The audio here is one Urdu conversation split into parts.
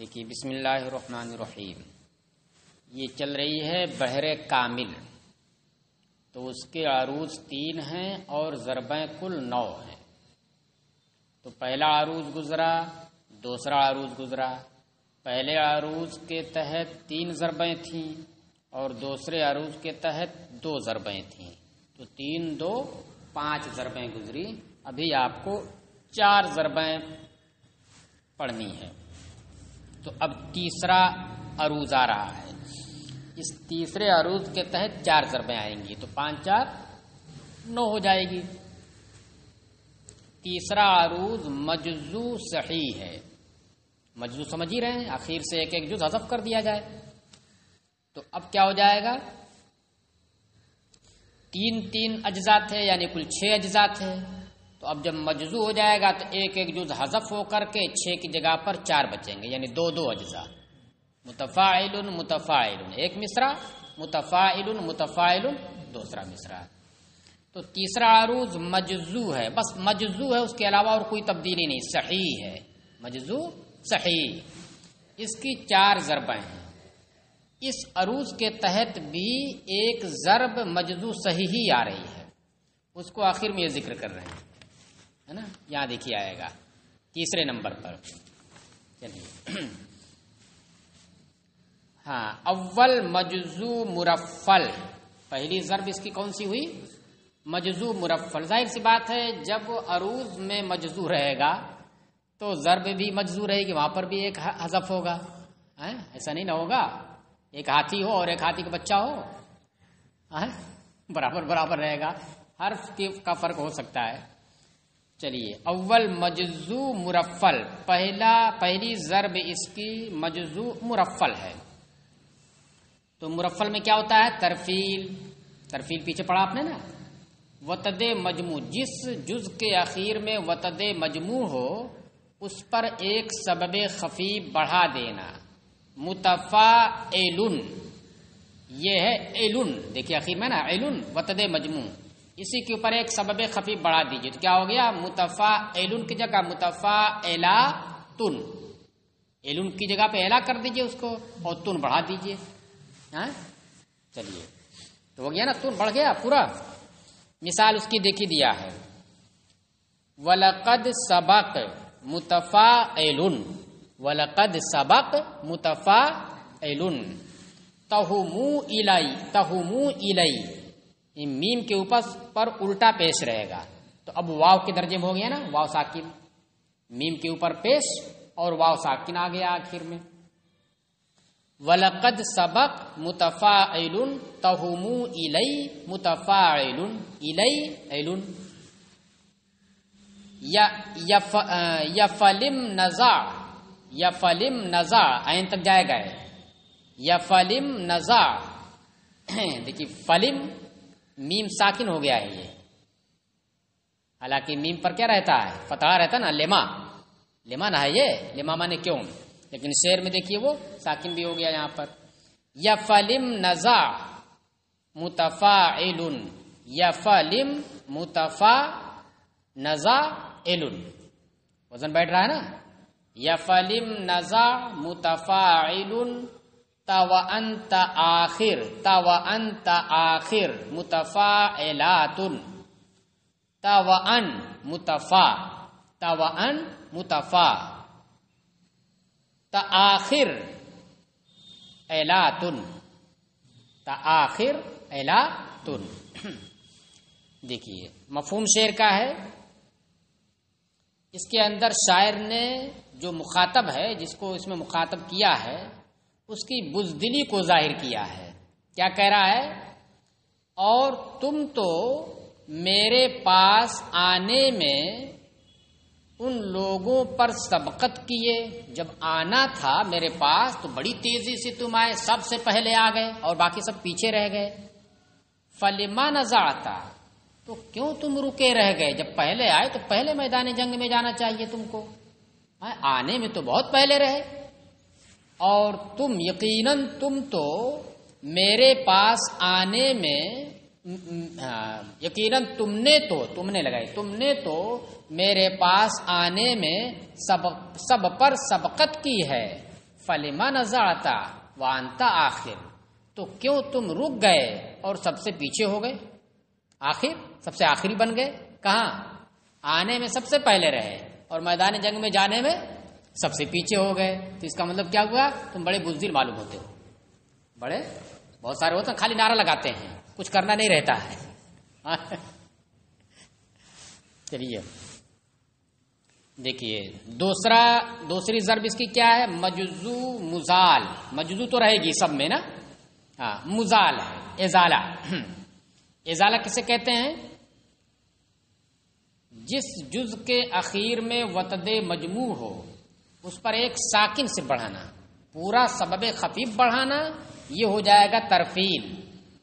دیکھیے بسم اللہ الرحمن الرحیم، یہ چل رہی ہے بحر کامل، تو اس کے عروض 3 ہیں اور ضربیں کل 9 ہیں۔ تو پہلا عروض گزرا، دوسرا عروض گزرا۔ پہلے عروض کے تحت 3 ضربیں تھیں اور دوسرے عروض کے تحت 2 ضربیں تھیں، تو 3 2 5 ضربیں گزری۔ ابھی آپ کو 4 ضربیں پڑھنی ہے۔ تو اب تیسرا عروض آ رہا ہے، اس تیسرے عروض کے تحت 4 ضربیں آئیں گی، تو 5 4 9 ہو جائے گی۔ تیسرا عروض مجزو صحیح ہے، مجزو سمجھ ہی رہے ہیں، آخر سے ایک جز حذف کر دیا جائے۔ تو اب کیا ہو جائے گا، 3 اجزاء تھے یعنی کل 6 اجزاء تھے، تو اب جب مجزو ہو جائے گا تو ایک جز حذف ہو کر کے 6 کی جگہ پر 4 بچیں گے، یعنی 2 اجزاء۔ متفاعل متفاعل ایک مصرع، متفاعل متفاعل دوسرا مصرع۔ تو تیسرا عروض مجزو ہے، بس مجزو ہے، اس کے علاوہ اور کوئی تبدیلی نہیں، صحیح ہے، مجزو صحیح۔ اس کی 4 ضربیں ہیں۔ اس عروض کے تحت بھی ایک ضرب مجزو صحیح ہی آ رہی ہے، اس کو آخر میں یہ ذکر کر رہے ہیں، ہے نا، یہاں دیکھیے آئے گا تیسرے نمبر پر۔ چلیے ہاں، اول مجزو مرفل، پہلی ضرب اس کی کون سی ہوئی، مجزو مرفل۔ ظاہر سی بات ہے جب عروض میں مجزو رہے گا تو ضرب بھی مجزو رہے گی، وہاں پر بھی ایک حذف ہوگا، ایسا نہیں نہ ہوگا ایک ہاتھی ہو اور ایک ہاتھی کا بچہ ہو، برابر برابر رہے گا، حرف کا فرق ہو سکتا ہے۔ چلیے اول مجزو مرفل، پہلی ضرب اس کی مجزو مرفل ہے۔ تو مرفل میں کیا ہوتا ہے، ترفیل پیچھے پڑھا آپ نے نا، وتد مجموع، جس جز کے اخیر میں وتد مجموع ہو اس پر ایک سبب خفی بڑھا دینا۔ متفاعل، یہ ہے علن، دیکھیے اخیر میں نا علن وتد مجموع، اسی کے اوپر ایک سبب خفی بڑھا دیجیے، تو کیا ہو گیا، متفاعل کی جگہ متفاعلاتن، علن کی جگہ پہ اعلا کر دیجیے اس کو اور تن بڑھا دیجیے۔ چلیے تو ہو گیا نا، تن بڑھ گیا پورا۔ مثال اس کی دیکھی دیا ہے، وَلَقَدْ سَبَقَ متفاعل، وَلَقَدْ سَبَقَ متفاعل، تَهُمُوا إِلَيْ، میم کے اوپر پر الٹا پیش رہے گا، تو اب واو کے درجے میں ہو گیا نا، واو ساکن، میم کے اوپر پیش اور واو ساکن آ گیا آخر میں۔ وَلَقَدْ سَبَقَ متفاعل، تَهُمُوا إِلَيْ متفاعل، إِلَيْ یفلم نزع عین تک جائے گا، یفلم نزع، دیکھیے فلم میم ساکن ہو گیا ہے یہ، حالانکہ میم پر کیا رہتا ہے، فتحہ رہتا نا، لما نہ ہے یہ، لما مانے کیوں، لیکن شعر میں دیکھیے وہ ساکن بھی ہو گیا یہاں پر۔ یفلم نزع متفاعل، یفلم نزع، وزن بیٹھ رہا ہے نا، یفلم نزع متفاعل، وانت آخر متفاعلات، توان متفا تآخر علاتن، دیکھیے مفہوم شعر کا ہے، اس کے اندر شاعر نے جو مخاطب ہے، جس کو اس میں مخاطب کیا ہے، اس کی بزدلی کو ظاہر کیا ہے۔ کیا کہہ رہا ہے، اور تم تو میرے پاس آنے میں ان لوگوں پر سبقت کیے، جب آنا تھا میرے پاس تو بڑی تیزی سے تم آئے، سب سے پہلے آ گئے اور باقی سب پیچھے رہ گئے۔ فلما نزعتا، تو کیوں تم رکے رہ گئے، جب پہلے آئے تو پہلے میدان جنگ میں جانا چاہیے تم کو، آنے میں تو بہت پہلے رہے، اور تم یقیناً تم تو میرے پاس آنے میں یقیناً تم نے تو میرے پاس آنے میں سب پر سبقت کی ہے، فلما نزعت وانت آخر، تو کیوں تم رک گئے اور سب سے پیچھے ہو گئے؟ آخر سب سے آخری بن گئے، کہاں؟ آنے میں سب سے پہلے رہے اور میدان جنگ میں جانے میں سب سے پیچھے ہو گئے، تو اس کا مطلب کیا ہوا؟ تم بڑے بزدل معلوم ہوتے ہو، بڑے بہت سارے ہوتے ہیں خالی نعرہ لگاتے ہیں، کچھ کرنا نہیں رہتا ہے۔ چلیے دیکھیے دوسری ضرب اس کی کیا ہے؟ مجزو مزال، مجزو تو رہے گی سب میں نا، ہاں مزال ہے، ازالہ۔ ازالہ کسے کہتے ہیں؟ جس جز کے اخیر میں وتد مجموع ہو اس پر ایک ساکن سے بڑھانا، پورا سبب خفیف بڑھانا یہ ہو جائے گا ترفیل،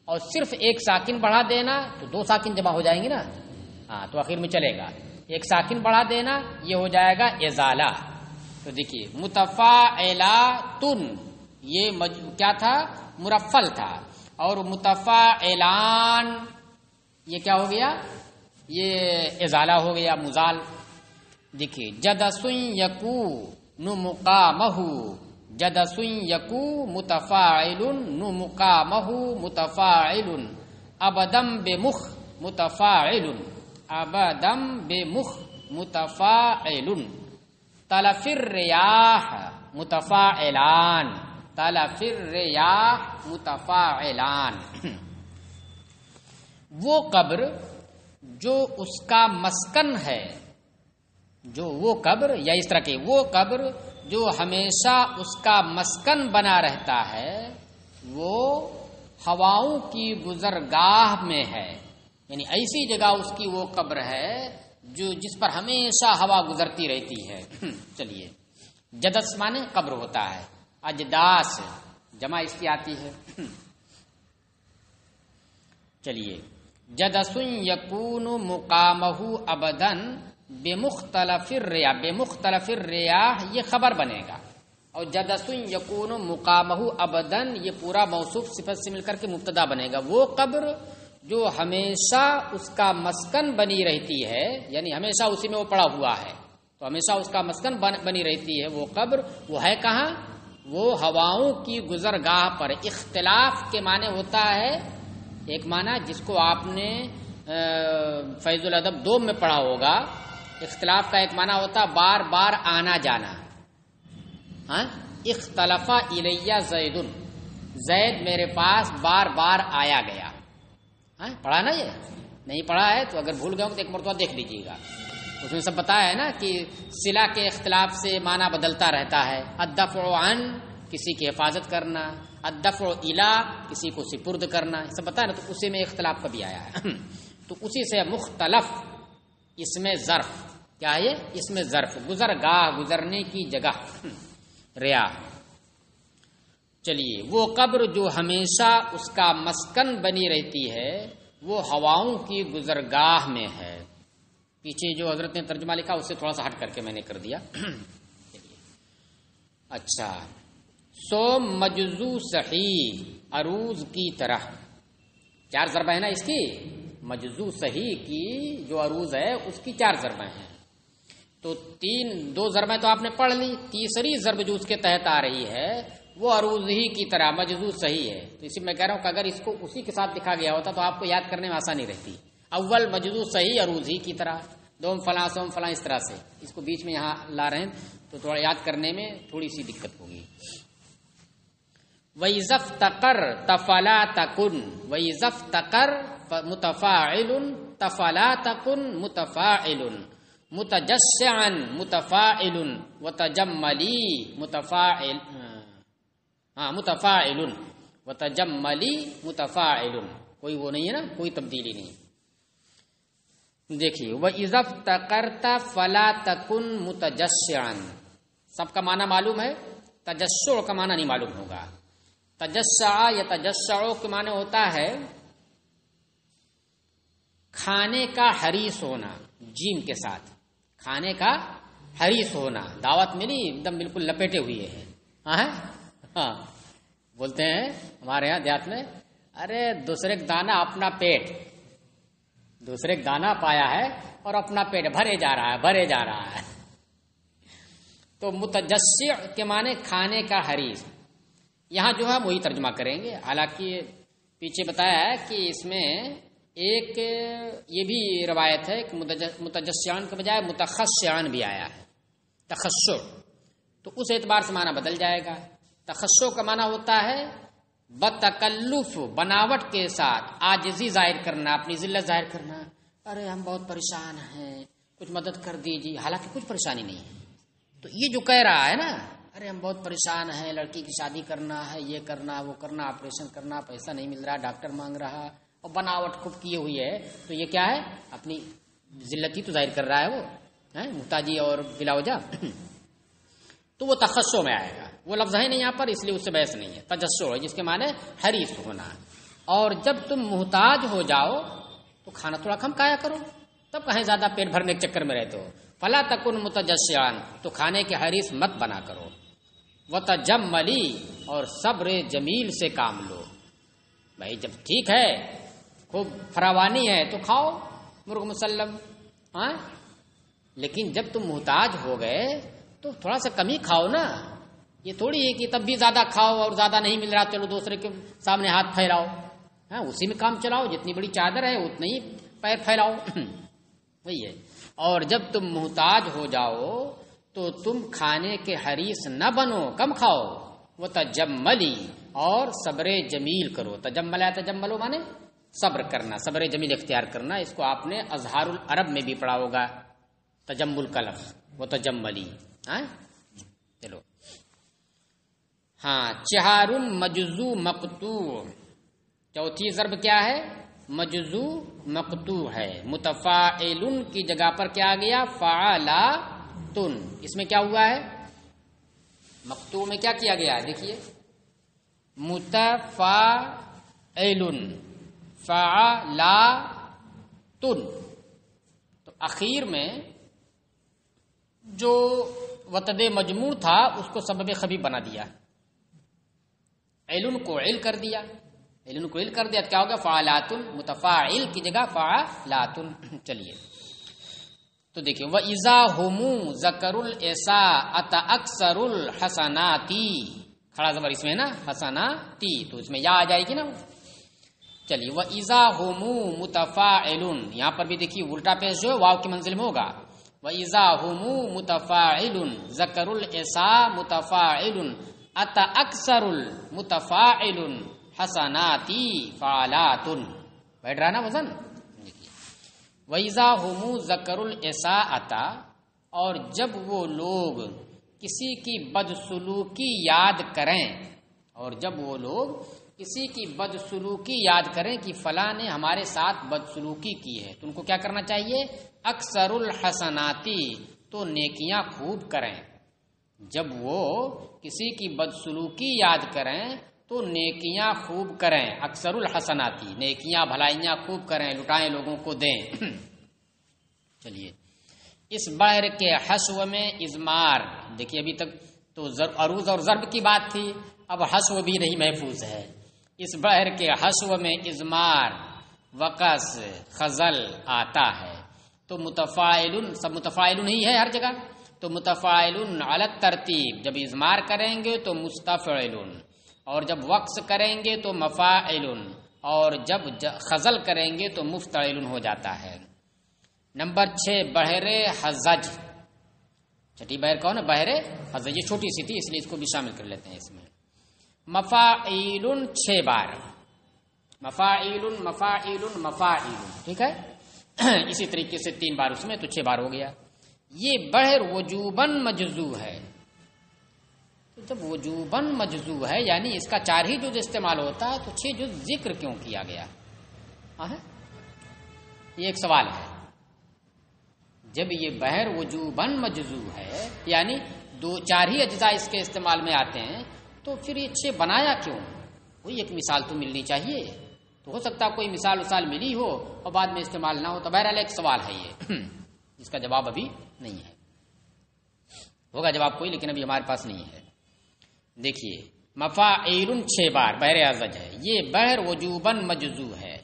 اور صرف ایک ساکن بڑھا دینا تو دو ساکن جمع ہو جائیں گے نا، ہاں تو اخیر میں چلے گا، ایک ساکن بڑھا دینا یہ ہو جائے گا ازالہ۔ تو دیکھیے متفاعلاتن یہ کیا تھا؟ مرفل تھا، اور متفاعلان یہ کیا ہو گیا؟ یہ ازالہ ہو گیا، مزال۔ دیکھیے جدسن یکون مقامہ، جدسن یکو متفاعل مقامہ متفاعل، ابدم بمخ متفاعل، ابدم بمخ متفاعل، تلف الریاح متفاعلان، تلف الریاح متفاعلان۔ وہ قبر جو اس کا مسکن ہے، جو وہ قبر یا اس طرح کی وہ قبر جو ہمیشہ اس کا مسکن بنا رہتا ہے، وہ ہواؤں کی گزرگاہ میں ہے، یعنی ایسی جگہ اس کی وہ قبر ہے جو جس پر ہمیشہ ہوا گزرتی رہتی ہے۔ چلیے جدس مانے قبر ہوتا ہے، اجداس جمع اس کی آتی ہے۔ چلیے جدسن یکون مقامہ ابدن بمختلف الریاح، بمختلف الریاح یہ خبر بنے گا، اور جدسن یکون مقامہ ابدن یہ پورا موصوف صفت سے مل کر کے مبتدا بنے گا۔ وہ قبر جو ہمیشہ اس کا مسکن بنی رہتی ہے، یعنی ہمیشہ اسی میں وہ پڑا ہوا ہے، تو ہمیشہ اس کا مسکن بنی رہتی ہے وہ قبر، وہ ہے کہاں؟ وہ ہواؤں کی گزرگاہ پر۔ اختلاف کے معنی ہوتا ہے، ایک معنی جس کو آپ نے فیض الادب دوم میں پڑھا ہوگا، اختلاف کا ایک معنی ہوتا بار بار آنا جانا۔ ہاں اختلف الیہ زید، زید میرے پاس بار بار آیا گیا۔ ہاں پڑھا نا؟ یہ نہیں پڑھا ہے تو اگر بھول گئے ہوں تو ایک مرتبہ دیکھ لیجیے گا، اس میں سب بتایا ہے نا کہ صلہ کے اختلاف سے معنی بدلتا رہتا ہے۔ الدفع عن کسی کی حفاظت کرنا، الدفع الی کسی کو سپرد کرنا، سب بتا نا، تو اسی میں اختلاف کبھی آیا ہے۔ تو اسی سے مختلف اس میں ظرف کیا ہے؟ اس میں ظرف گزرگاہ، گزرنے کی جگہ، ریا۔ چلیے وہ قبر جو ہمیشہ اس کا مسکن بنی رہتی ہے وہ ہواؤں کی گزرگاہ میں ہے۔ پیچھے جو حضرت نے ترجمہ لکھا اس سے تھوڑا سا ہٹ کر کے میں نے کر دیا۔ اچھا سوم مجزو صحیح عروض کی طرح، چار ضربیں ہیں نا اس کی، مجزو صحیح کی جو عروض ہے اس کی چار ضربیں ہیں، تو دو ضربیں تو آپ نے پڑھ لی، تیسری ضرب جو اس کے تحت آ رہی ہے وہ عروض ہی کی طرح مجزو صحیح ہے۔ تو اسی میں کہہ رہا ہوں کہ اگر اس کو اسی کے ساتھ لکھا گیا ہوتا تو آپ کو یاد کرنے میں آسانی رہتی۔ اول مجزو صحیح عروض ہی کی طرح، دوم فلاں سوم فلاں، اس طرح سے اس کو بیچ میں یہاں لا رہے ہیں تو تھوڑا یاد کرنے میں تھوڑی سی دقت ہوگی۔ وَإِذَا افْتَقَرَ تَفَلَا تَكُنْ، وَإِذَا افْتَقَرَ متفاعل، تفلا تكن متفاعل، متجشعا متفاعل، وتجملی متفاعل، متفاعل وتجملی متفاعل، کوئی وہ نہیں ہے نا، کوئی تبدیلی نہیں۔ دیکھیے وَإِذَا افْتَقَرْتَ فَلَا تَكُنْ مُتَجَشِّعًا، سب کا معنی معلوم ہے، تجشع کا معنی نہیں معلوم ہوگا۔ تجشع یا تجشع کے معنی ہوتا ہے کھانے کا حریص ہونا، جیم کے ساتھ، کھانے کا حریص ہونا، دعوت ملی ایک دم بالکل لپیٹے ہوئے ہیں۔ ہاں بولتے ہیں ہمارے یہاں دیہات میں، ارے دوسرے کا دانا اپنا پیٹ، دوسرے کا دانا پایا ہے اور اپنا پیٹ بھرے جا رہا ہے، بھرے جا رہا ہے۔ تو متجشع کے معنی کھانے کا حریص، یہاں جو ہے وہی ترجمہ کریں گے، حالانکہ پیچھے بتایا ہے کہ اس میں ایک یہ بھی روایت ہے کہ متجشعان کے بجائے متخشعان بھی آیا ہے، تخشع، تو اس اعتبار سے معنی بدل جائے گا۔ تخشع کا معنی ہوتا ہے بتکلف، بناوٹ کے ساتھ عاجزی ظاہر کرنا، اپنی ذلت ظاہر کرنا، ارے ہم بہت پریشان ہیں کچھ مدد کر دیجیے، حالانکہ کچھ پریشانی نہیں ہے۔ تو یہ جو کہہ رہا ہے نا، ارے ہم بہت پریشان ہیں، لڑکی کی شادی کرنا ہے، یہ کرنا وہ کرنا، آپریشن کرنا، پیسہ نہیں مل رہا، ڈاکٹر مانگ رہا، اور بناوٹ خوب کیے ہوئی ہے، تو یہ کیا ہے؟ اپنی ذلت ہی تو ظاہر کر رہا ہے وہ، محتاجی اور بلا وجہ۔ تو وہ تخشع میں آئے گا، وہ لفظ ہے نہیں یہاں پر، اس لیے اس سے بحث نہیں ہے، تجشع ہے جس کے معنی حریص ہونا۔ اور جب تم محتاج ہو جاؤ تو کھانا تھوڑا کم کھایا کرو، تب کہیں زیادہ پیٹ بھرنے کے چکر میں رہتے ہو۔ فلا تکن متجشعان، تو کھانے کے حریص مت بنا کرو۔ وتجملی، اور صبر جمیل سے کام لو۔ بھائی جب ٹھیک ہے، خوب فراوانی ہے تو کھاؤ مرغ مسلم، لیکن جب تم محتاج ہو گئے تو تھوڑا سا کم ہی کھاؤ نا۔ یہ تھوڑی ہے کہ تب بھی زیادہ کھاؤ اور زیادہ نہیں مل رہا چلو دوسرے کے سامنے ہاتھ پھیلاؤ، اسی میں کام چلاؤ، جتنی بڑی چادر ہے اتنا ہی پیر پھیلاؤ، وہی ہے۔ اور جب تم محتاج ہو جاؤ تو تم کھانے کے حریص نہ بنو، کم کھاؤ۔ وتجملی، اور صبر جمیل کرو۔ تجملا تجملو مانے صبر کرنا، صبر جمیل اختیار کرنا۔ اس کو آپ نے اظہار العرب میں بھی پڑھا ہوگا، تجمل کا لفظ، وتجملی۔ چلو چہار مجزو مقطوع، چوتھی ضرب کیا ہے؟ مجزو مقطوع ہے۔ متفاعل کی جگہ پر کیا آ گیا؟ فعلاتن۔ اس میں کیا ہوا ہے؟ مقطوع میں کیا کیا گیا ہے؟ دیکھیے، متفاعل فعلاتن، تو اخیر میں جو وتد مجموع تھا اس کو سبب خفیف بنا دیا، علن کو عل کر دیا، علن کو عل کر دیا تو کیا ہوگا؟ فعلاتن، متفاعل کی جگہ فعلاتن۔ چلیے تو دیکھیں، وَإِذَا هُمُ ذَكَرُوا الْإِسَاءَةَ أَكْثَرُ الْحَسَنَاتِ، کھڑا زبر اس میں ہے نا، حسناتی، تو اس میں یا آ جائے گی نا۔ چلیے، وَإِذَا هُمُ مُتَفَاعِلٌ، یہاں پر بھی دیکھیے الٹا پیش جو واو کی منزل میں ہوگا، وَإِذَا هُمُ مُتَفَاعِلٌ ذَكَرُوا الْإِسَاءَ مُتَفَاعِلٌ أَتَ أَكْثَرُ الْمُتَفَاعِلٌ حَسَنَاتِ فَعَلَاتٌ، بیٹھ رہا نا وزن۔ وَإِذَا هُمُ ذَكَرُوا الْإِسَاءَةَ، اور جب وہ لوگ کسی کی بدسلوکی یاد کریں، اور جب وہ لوگ کسی کی بدسلوکی یاد کریں کہ فلاں نے ہمارے ساتھ بدسلوکی کی ہے، تو ان کو کیا کرنا چاہیے؟ اکثر الحسناتی، تو نیکیاں خوب کریں۔ جب وہ کسی کی بدسلوکی یاد کریں تو نیکیاں خوب کریں، اکثر الحسناتی، نیکیاں بھلائیاں خوب کریں، لٹائیں، لوگوں کو دیں۔ چلیے، اس بحر کے حشو میں اضمار، دیکھیے ابھی تک تو عروض اور ضرب کی بات تھی، اب حشو بھی نہیں محفوظ ہے۔ اس بحر کے حشو میں اضمار، وقص، خزل آتا ہے، تو متفاعل، سب متفاعل ہی ہے ہر جگہ، تو متفاعل علی الترتیب، جب اضمار کریں گے تو مستفعل، اور جب وقص کریں گے تو مفاعل، اور جب خزل کریں گے تو مفتعل ہو جاتا ہے۔ نمبر 6، بحر حزج، چھٹی بحر کون ہے؟ بحر حزج، یہ چھوٹی سی تھی اس لیے اس کو بھی شامل کر لیتے ہیں اس میں۔ مفاعیل 6 بار، مفاعیل مفاعیل مفاعیل، ٹھیک ہے، اسی طریقے سے 3 بار اس میں، تو 6 بار ہو گیا۔ یہ بحر وجوباً مجزو ہے، تو جب وجوباً مجزو ہے یعنی اس کا 4 ہی جز استعمال ہوتا ہے، تو 6 جز ذکر کیوں کیا گیا؟ یہ ایک سوال ہے۔ جب یہ بحر وجوباً مجزو ہے یعنی 4 ہی اجزاء اس کے استعمال میں آتے ہیں، تو پھر یہ 6 بنایا کیوں؟ کوئی ایک مثال تو ملنی چاہیے، تو ہو سکتا ہے کوئی مثال ملی ہو اور بعد میں استعمال نہ ہو، تو بہرحال ایک سوال ہے یہ، جس کا جواب ابھی نہیں ہے، ہوگا جواب کوئی، لیکن ابھی ہمارے پاس نہیں ہے۔ دیکھیے، مفاعیل 6 بار بحر حزج ہے، یہ بحر وجوباً مجزو ہے،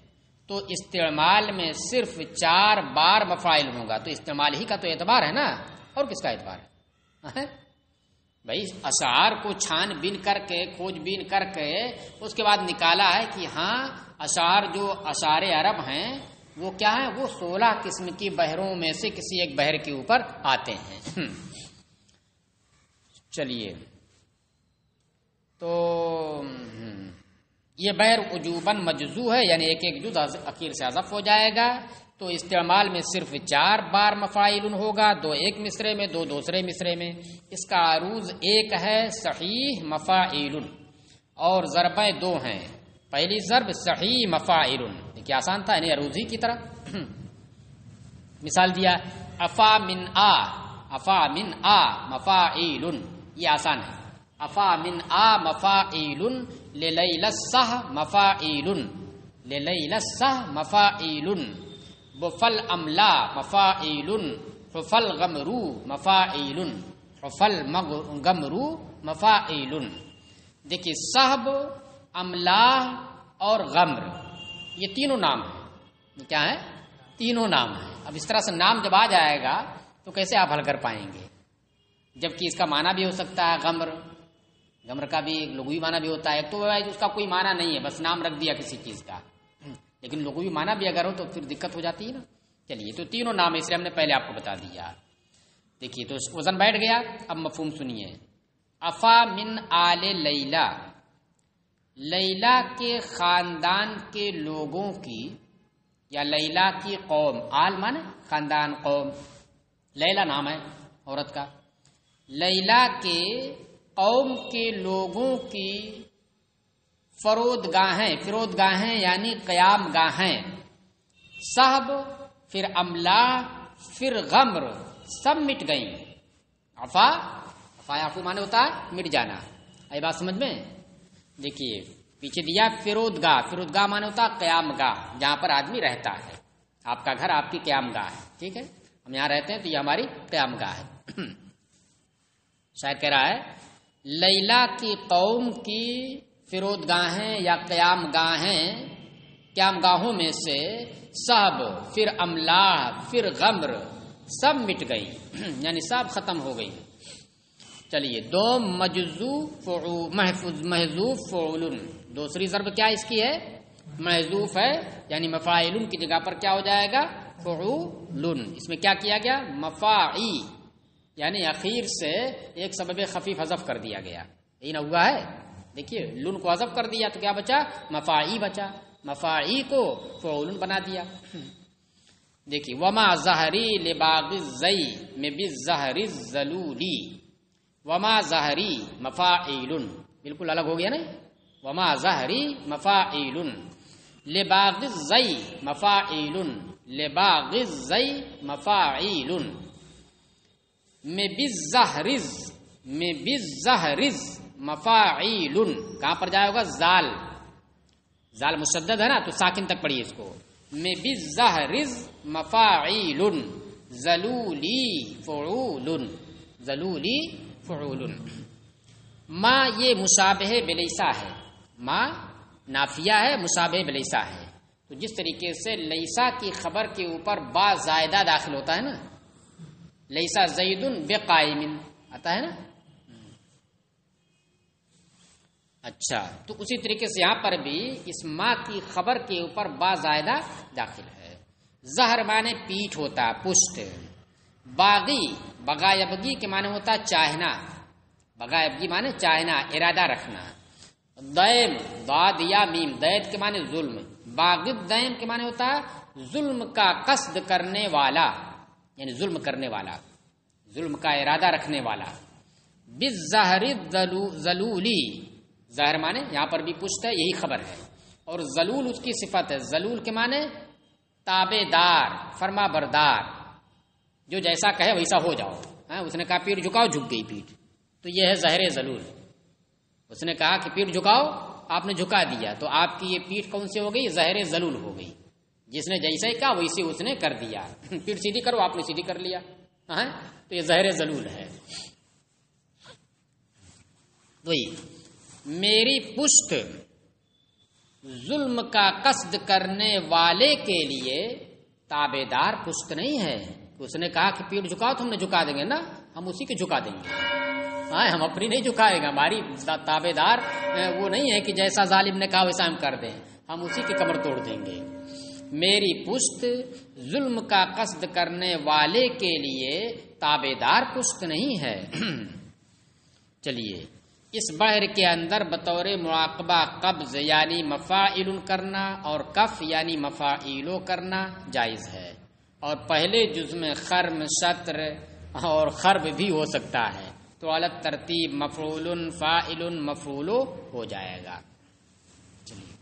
تو استعمال میں صرف 4 بار مفاعل ہوگا، تو استعمال ہی کا تو اعتبار ہے نا، اور کس کا اعتبار ہے؟ بھائی اشعار کو چھان بین کر کے کھوج بین کر کے اس کے بعد نکالا ہے کہ ہاں اشعار جو اشعار عرب ہیں وہ کیا ہے، وہ 16 قسم کی بحروں میں سے کسی ایک بحر کے اوپر آتے ہیں۔ چلیے، تو یہ بحر وجوباً مجزو ہے، یعنی ایک ایک جز اخیر سے حذف ہو جائے گا، تو استعمال میں صرف 4 بار مفاعل ہوگا، 2 ایک مصرے میں 2 دوسرے مصرے میں۔ اس کا عروض 1 ہے صحیح مفاعل، اور ضربیں 2 ہیں۔ پہلی ضرب صحیح مفاعل، دیکھیے آسان تھا، یعنی عروضی کی طرح۔ مثال دیا افا من آ مفاعل، یہ آسان ہے۔ افا من آ مفاعل للیل السح مفاعل، للیل السح مفاعل، بفل املا مفاعل، حفل غمرو مفاعل، حفل غمرو مفاعل۔ دیکھیے صحب، املا اور غمر، یہ تینوں نام ہیں۔ کیا ہے؟ تینوں نام ہیں۔ اب اس طرح سے نام جب آ جائے گا تو کیسے آپ حل کر پائیں گے؟ جبکہ اس کا معنی بھی ہو سکتا ہے غمر، غمر کا بھی لغوی معنی بھی ہوتا ہے۔ تو اس کا کوئی معنی نہیں ہے، بس نام رکھ دیا کسی چیز کا، لیکن لغوی معنی بھی اگر ہو تو پھر دقت ہو جاتی ہے نا۔ چلیے، تو تینوں نام اس لیے ہم نے پہلے آپ کو بتا دیا۔ دیکھیے تو وزن بیٹھ گیا۔ اب مفہوم سنیے۔ افا من آل لیلا، لیلا کے خاندان کے لوگوں کی، یا لیلا کی قوم، آل مانے خاندان، قوم، لیلا نام ہے عورت کا، لیلا کے قوم کے لوگوں کی فرودگاہیں یعنی قیام گاہیں، صحب، پھر املا، پھر غمر، سب مٹ گئیں۔ افا یافو مانے ہوتا ہے مٹ جانا۔ آئی بات سمجھ میں؟ دیکھیے پیچھے دیا فرودگاہ مانے ہوتا ہے قیام گاہ، جہاں پر آدمی رہتا ہے۔ آپ کا گھر آپ کی قیام گاہ ہے، ٹھیک ہے، ہم یہاں رہتے ہیں تو یہ ہماری قیام گاہ ہے۔ شاید کہہ رہا ہے لیلا کی قوم کی فرودگاہیں یا قیام گاہوں میں سے صحب، پھر املا، پھر غمر، سب مٹ گئی، یعنی سب ختم ہو گئی۔ چلیے، دوم محذوف فعول، دوسری ضرب کیا اس کی ہے؟ محذوف ہے، یعنی مفاعل کی جگہ پر کیا ہو جائے گا؟ فعول۔ اس میں کیا کیا گیا؟ مفاعی، یعنی اخیر سے ایک سبب خفیف حذف کر دیا گیا، یہی نہ ہوا ہے؟ دیکھیے لن کو حذف کر دیا تو کیا بچا؟ مفاعی بچا، مفاعی کو فعول بنا دیا۔ دیکھیے وما ظہری لباغ الزئی میں بالظہر الزلولی، وما ظہری مفاعل، بالکل الگ ہو گیا نا۔ وما ظہری مفاعل، لباغ الزئی مفاعل، لباغ الزئی مفاعل، میں بالظہرز مفاعل، کہاں پر جائے گا؟ زال مشدد ہے نا، تو ساکن تک پڑھیے اس کو۔ میں بالظہرز مفاعل، ذلولی فعول۔ ما یہ مشابہ بلیسا ہے، ما نافیہ ہے، مشابہ بلیسا ہے۔ تو جس طریقے سے لیسا کی خبر کے اوپر با زائدہ داخل ہوتا ہے نا، لیسا زید بقائم آتا ہے نا۔ اچھا، تو اسی طریقے سے یہاں پر بھی اس ما کی خبر کے اوپر با زائدہ داخل ہے۔ زہر مانے پیٹھ ہوتا ہے، پشت۔ باغی، بغایبگی کے معنی ہوتا ہے چاہنا، بغایبگی مانے چاہنا، ارادہ رکھنا۔ دیم، ضاد یا میم، دید کے معنی ظلم، باغد دیم کے معنی ہوتا ہے ظلم کا قصد کرنے والا، یعنی ظلم کرنے والا، ظلم کا ارادہ رکھنے والا۔ بالظہر ذلولی، ظاہر مانے یہاں پر بھی پشت ہے، یہی خبر ہے، اور ذلول اس کی صفت ہے۔ ذلول کے معنی تابع دار، فرما بردار، جو جیسا کہے ویسا ہو جاؤ۔ اس نے کہا پیٹ جھکاؤ، جھک گئی پیٹ، تو یہ ہے ظاہر ذلول۔ اس نے کہا کہ پیٹ جھکاؤ، آپ نے جھکا دیا، تو آپ کی یہ پیٹ کون سی ہو گئی؟ ظاہر ذلول ہو گئی۔ جس نے جیسا ہی کہا ویسے اس نے کر دیا، پیٹ سیدھی کرو، آپ نے سیدھی کر لیا، تو یہ ظاہر ذلول ہے۔ وہی میری پشت ظلم کا قصد کرنے والے کے لیے تابع دار پشت نہیں ہے۔ اس نے کہا کہ پیٹ جھکاؤ تو ہم نے جھکا دیں گے نا، ہم اسی کے جھکا دیں گے۔ ہاں ہم اپنی نہیں جھکائیں گے، ہماری تابے دار وہ نہیں ہے کہ جیسا ظالم نے کہا ویسا ہم کر دیں، ہم اسی کی کمر توڑ دیں گے۔ میری پشت ظلم کا قصد کرنے والے کے لیے تابے دار پشت نہیں ہے۔ چلیے اس بحر کے اندر بطور مراقبہ قبض یعنی مفاعل کرنا اور کف یعنی مفاعیلو کرنا جائز ہے، اور پہلے جز میں خرم، شطر اور خرب بھی ہو سکتا ہے، تو الگ ترتیب مفعول فاعل مفعولو ہو جائے گا۔ چلیے